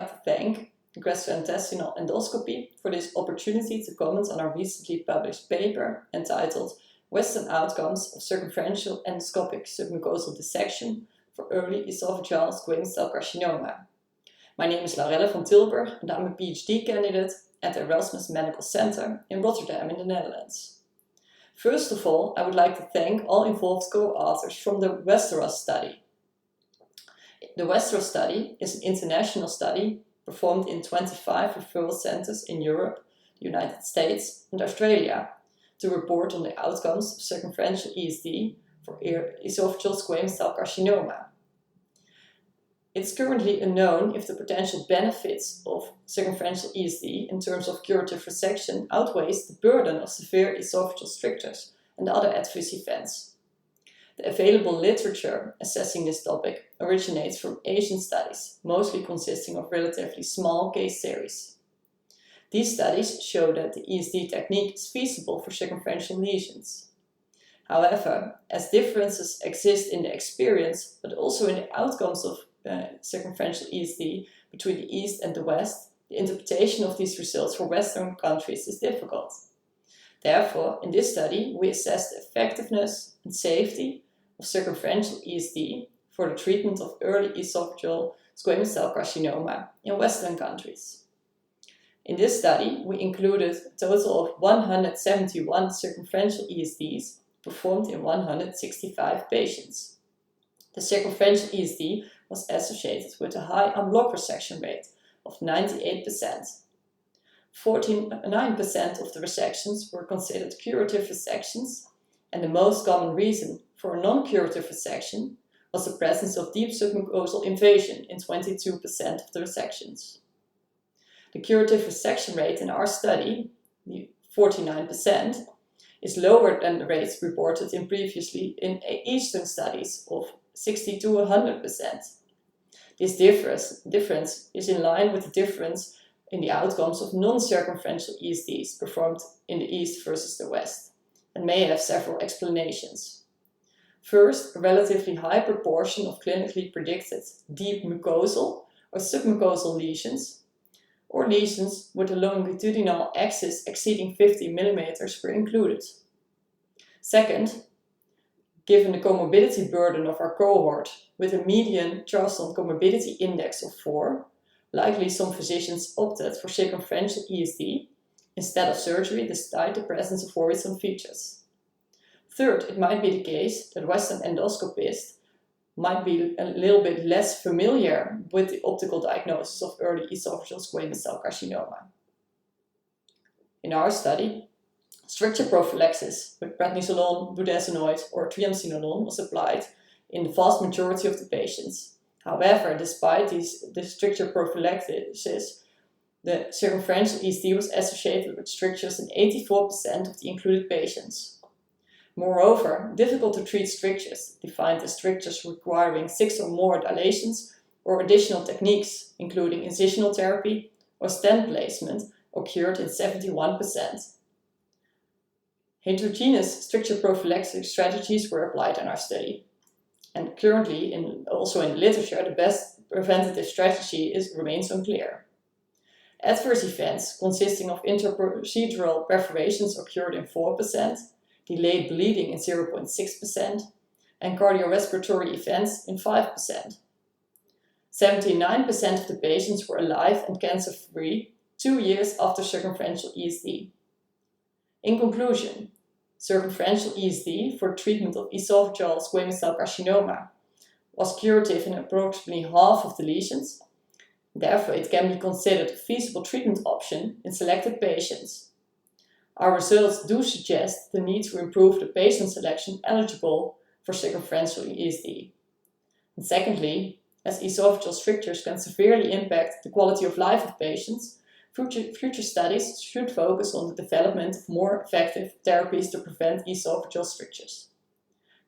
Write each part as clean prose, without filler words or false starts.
like to thank the gastrointestinal endoscopy for this opportunity to comment on our recently published paper entitled Western Outcomes of Circumferential Endoscopic Submucosal Dissection for Early Esophageal Squamous Cell Carcinoma. My name is Laurelle van Tilburg and I'm a PhD candidate at the Erasmus Medical Center in Rotterdam in the Netherlands. First of all, I would like to thank all involved co-authors from the Westeros study. The Westeros study is an international study performed in 25 referral centers in Europe, the United States and Australia to report on the outcomes of circumferential ESD for esophageal squamous cell carcinoma. It's currently unknown if the potential benefits of circumferential ESD in terms of curative resection outweighs the burden of severe esophageal strictures and other adverse events. The available literature assessing this topic originates from Asian studies, mostly consisting of relatively small case series. These studies show that the ESD technique is feasible for circumferential lesions. However, as differences exist in the experience, but also in the outcomes of circumferential ESD between the East and the West, the interpretation of these results for Western countries is difficult. Therefore, in this study, we assessed the effectiveness and safety of circumferential ESD for the treatment of early esophageal squamous cell carcinoma in Western countries. In this study, we included a total of 171 circumferential ESDs performed in 165 patients. The circumferential ESD was associated with a high unblocked resection rate of 98%. 49% of the resections were considered curative resections, and the most common reason for a non-curative resection was the presence of deep submucosal invasion in 22% of the resections. The curative resection rate in our study, 49%, is lower than the rates reported in previously in Eastern studies of 60 to 100%. This difference is in line with the difference in the outcomes of non-circumferential ESDs performed in the East versus the West, and may have several explanations. First, a relatively high proportion of clinically predicted deep mucosal or submucosal lesions, or lesions with a longitudinal axis exceeding 50 mm were included. Second, given the comorbidity burden of our cohort with a median Charleston comorbidity index of 4, likely some physicians opted for circumferential ESD instead of surgery despite the presence of worrisome features. Third, it might be the case that Western endoscopists might be a little bit less familiar with the optical diagnosis of early esophageal squamous cell carcinoma. In our study, stricture prophylaxis with prednisolone, budesonide or triamcinolone was applied in the vast majority of the patients. However, despite the stricture prophylaxis, the circumferential ESD was associated with strictures in 84% of the included patients. Moreover, difficult to treat strictures, defined as strictures requiring 6 or more dilations or additional techniques, including incisional therapy or stent placement, occurred in 71%. Heterogeneous stricture prophylaxis strategies were applied in our study. And currently, also in the literature, the best preventative strategy remains unclear. Adverse events consisting of interprocedural perforations occurred in 4%, delayed bleeding in 0.6%, and cardiorespiratory events in 5%. 79% of the patients were alive and cancer-free 2 years after circumferential ESD. In conclusion, circumferential ESD for treatment of esophageal squamous cell carcinoma was curative in approximately half of the lesions. Therefore, it can be considered a feasible treatment option in selected patients. Our results do suggest the need to improve the patient selection eligible for circumferential ESD. And secondly, as esophageal strictures can severely impact the quality of life of patients, future studies should focus on the development of more effective therapies to prevent esophageal strictures.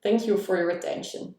Thank you for your attention.